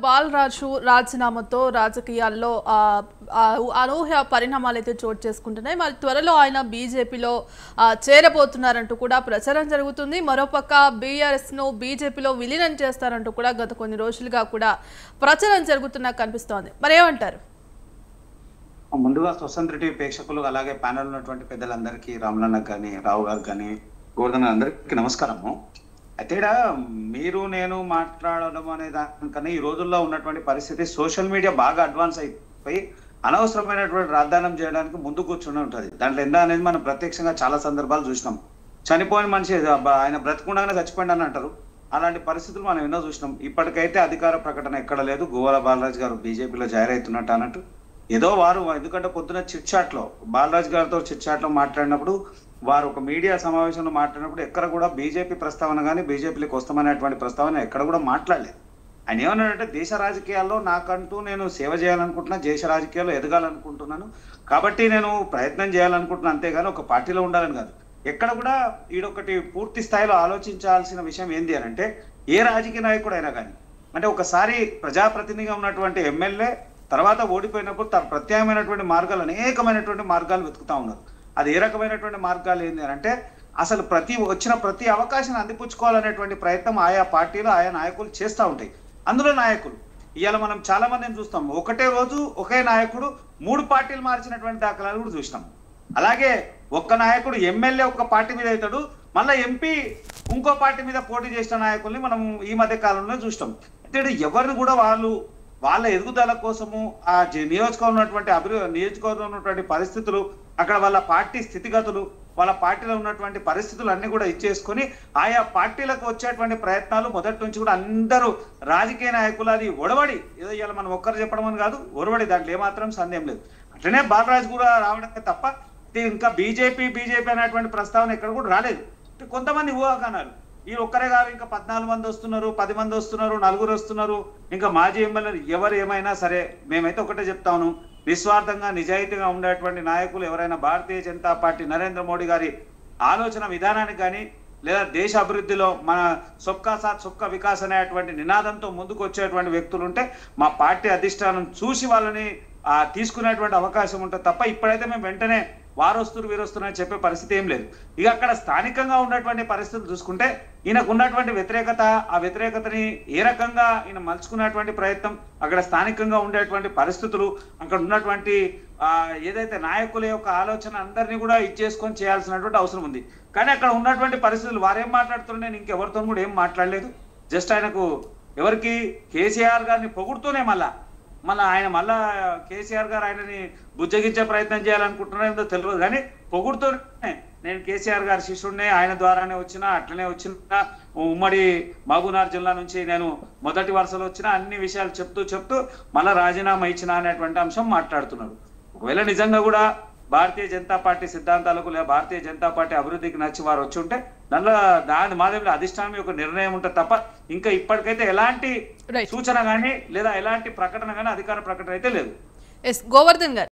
బాలరాజు రాజీనామాతో రాజకీయాల్లో అనూహ్య పరిణామాలు అయితే చోటు చేసుకుంటున్నాయి. మరి త్వరలో ఆయన బీజేపీలో చేరబోతున్నారంటూ కూడా ప్రచారం జరుగుతుంది. మరోపక్క బీఆర్ఎస్ ను బీజేపీలో విలీనం చేస్తారంటూ కూడా గత కొన్ని రోజులుగా కూడా ప్రచారం జరుగుతున్నా కనిపిస్తోంది. మరి ఏమంటారు? ముందుగా స్వతంత్ర టీవీ ప్రేక్షకులు అలాగే ప్యానెల్ ఉన్నటువంటి పెద్దలందరికీ రామలన్నకు కానీ రావు గారు కానీ గోవర్ధన్ అందరికీ నమస్కారము. అయితే మీరు నేను మాట్లాడడం అనే దానికన్నా ఈ రోజుల్లో ఉన్నటువంటి పరిస్థితి సోషల్ మీడియా బాగా అడ్వాన్స్ అయిపోయి అనవసరమైనటువంటి రాద్ధానం చేయడానికి ముందు కూర్చుని ఉంటుంది. దాంట్లో ఎంత అనేది మనం ప్రత్యక్షంగా చాలా సందర్భాలు చూసినాం. చనిపోయిన మనిషి ఆయన బ్రతకుండగానే చచ్చిపోయింది అని అంటారు. అలాంటి పరిస్థితులు మనం ఎన్నో చూసినాం. ఇప్పటికైతే అధికార ప్రకటన ఎక్కడ లేదు. గోవల బాలరాజు గారు బీజేపీలో జాయిన్ అవుతున్నట్టు అన్నట్టు ఏదో వారు, ఎందుకంటే పొద్దున చిట్చాట్ లో బాలరాజు గారితో చిట్చాట్ లో మాట్లాడినప్పుడు, వారు ఒక మీడియా సమావేశంలో మాట్లాడినప్పుడు ఎక్కడ కూడా బీజేపీ ప్రస్తావన కానీ బీజేపీలోకి వస్తామనేటువంటి ప్రస్తావన ఎక్కడ కూడా మాట్లాడలేదు. ఆయన ఏమన్నాడంటే, దేశ రాజకీయాల్లో నాకంటూ నేను సేవ చేయాలనుకుంటున్నా, దేశ రాజకీయాల్లో ఎదగాలనుకుంటున్నాను, కాబట్టి నేను ప్రయత్నం చేయాలనుకుంటున్నాను, అంతేగాని ఒక పార్టీలో ఉండాలని కాదు. ఎక్కడ కూడా ఈడొకటి పూర్తి స్థాయిలో ఆలోచించాల్సిన విషయం ఏంది అని అంటే, ఏ రాజకీయ నాయకుడు అయినా కానీ, అంటే ఒకసారి ప్రజాప్రతినిధిగా ఉన్నటువంటి ఎమ్మెల్యే తర్వాత ఓడిపోయినప్పుడు తన ప్రత్యామ్నాయమైనటువంటి మార్గాలు, అనేకమైనటువంటి మార్గాలు వెతుకుతా ఉన్నారు. అది ఏ రకమైనటువంటి మార్గాలు ఏంటి అని అంటే, అసలు వచ్చిన ప్రతి అవకాశాన్ని అందిపుచ్చుకోవాలనేటువంటి ప్రయత్నం ఆయా పార్టీలు ఆయా నాయకులు చేస్తూ ఉంటాయి. అందులో నాయకులు ఇవాళ మనం చాలా మందిని చూస్తాం. ఒకటే రోజు ఒకే నాయకుడు 3 పార్టీలు మార్చినటువంటి దాఖలాలు కూడా చూసినాం. అలాగే ఒక్క నాయకుడు ఎమ్మెల్యే ఒక పార్టీ మీద అవుతాడు, మళ్ళీ ఎంపీ ఇంకో పార్టీ మీద పోటీ చేసిన నాయకుల్ని మనం ఈ మధ్య కాలంలో చూస్తాం. అయితే ఎవరిని కూడా వాళ్ళ ఎదుగుదల కోసము ఆ నియోజకవర్గంలో ఉన్నటువంటి నియోజకవర్గంలో ఉన్నటువంటి పరిస్థితులు, అక్కడ వాళ్ళ పార్టీ స్థితిగతులు, వాళ్ళ పార్టీలో ఉన్నటువంటి పరిస్థితులు అన్ని కూడా ఇచ్చేసుకొని ఆయా పార్టీలకు వచ్చేటువంటి ప్రయత్నాలు మొదటి నుంచి కూడా అందరూ రాజకీయ నాయకులు అది ఒడవడి, ఏదో ఇవాళ మనం ఒక్కరు చెప్పడం అని కాదు, ఒడవడి, దాంట్లో ఏమాత్రం సందేహం లేదు. అట్లనే బాలరాజు కూడా రావడమే తప్ప ఇంకా బీజేపీ అనేటువంటి ప్రస్తావన ఎక్కడ కూడా రాలేదు. కొంతమంది ఊహాగానాలు, ఈ ఒక్కరే కాదు, ఇంకా 14 మంది వస్తున్నారు, 10 మంది వస్తున్నారు, 4 వస్తున్నారు, ఇంకా మాజీ ఎమ్మెల్యేలు ఎవరు ఏమైనా సరే, మేమైతే ఒకటే చెప్తాను, నిస్వార్థంగా నిజాయితీగా ఉండేటువంటి నాయకులు ఎవరైనా భారతీయ జనతా పార్టీ నరేంద్ర మోడీ గారి ఆలోచన విధానానికి కానీ, లేదా దేశ అభివృద్ధిలో మన సొక్కా సాత్ సొక్కా వికాస్ అనేటువంటి నినాదంతో ముందుకు వచ్చేటువంటి వ్యక్తులు ఉంటే మా పార్టీ అధిష్టానం చూసి వాళ్ళని తీసుకునేటువంటి అవకాశం ఉంటుంది తప్ప ఇప్పుడైతే మేము వెంటనే వారొస్తున్నారు వీరొస్తున్నారని చెప్పే పరిస్థితి ఏం లేదు. ఇక అక్కడ స్థానికంగా ఉన్నటువంటి పరిస్థితులు చూసుకుంటే ఈయనకు ఉన్నటువంటి వ్యతిరేకత, ఆ వ్యతిరేకతని ఏ రకంగా ఈయన మలుచుకున్నటువంటి ప్రయత్నం, అక్కడ స్థానికంగా ఉండేటువంటి పరిస్థితులు, అక్కడ ఉన్నటువంటి ఏదైతే నాయకుల యొక్క ఆలోచన అందరినీ కూడా ఇచ్చేసుకొని చేయాల్సినటువంటి అవసరం ఉంది. కానీ అక్కడ ఉన్నటువంటి పరిస్థితులు వారేం మాట్లాడుతున్నారు, నేను ఇంకెవరితో కూడా ఏం మాట్లాడలేదు. జస్ట్ ఆయనకు ఎవరికి కేసీఆర్ గారిని పొగుడుతూనే ఆయన కేసీఆర్ గారు ఆయనని బుజ్జగించే ప్రయత్నం చేయాలనుకుంటున్నారో తెలియదు, కానీ పొగుడుతూనే నేను కేసీఆర్ గారి శిష్యుడిని, ఆయన ద్వారానే వచ్చినా, అట్లనే వచ్చిన ఉమ్మడి మహబూబ్నగర్ జిల్లా నుంచి నేను మొదటి వరుసలో వచ్చిన, అన్ని విషయాలు చెప్తూ మళ్ళా రాజీనామా ఇచ్చిన అనేటువంటి అంశం మాట్లాడుతున్నాడు. ఒకవేళ నిజంగా కూడా భారతీయ జనతా పార్టీ సిద్ధాంతాలకు లేదా భారతీయ జనతా పార్టీ అభివృద్ధికి నచ్చి వారు వచ్చి ఉంటే దాని మాదేవుల అధిష్టానం యొక్క నిర్ణయం ఉంటుంది తప్ప ఇంకా ఇప్పటికైతే ఎలాంటి సూచన కానీ లేదా ఎలాంటి ప్రకటన కానీ అధికార ప్రకటన అయితే లేదు. గోవర్ధన్ గారు.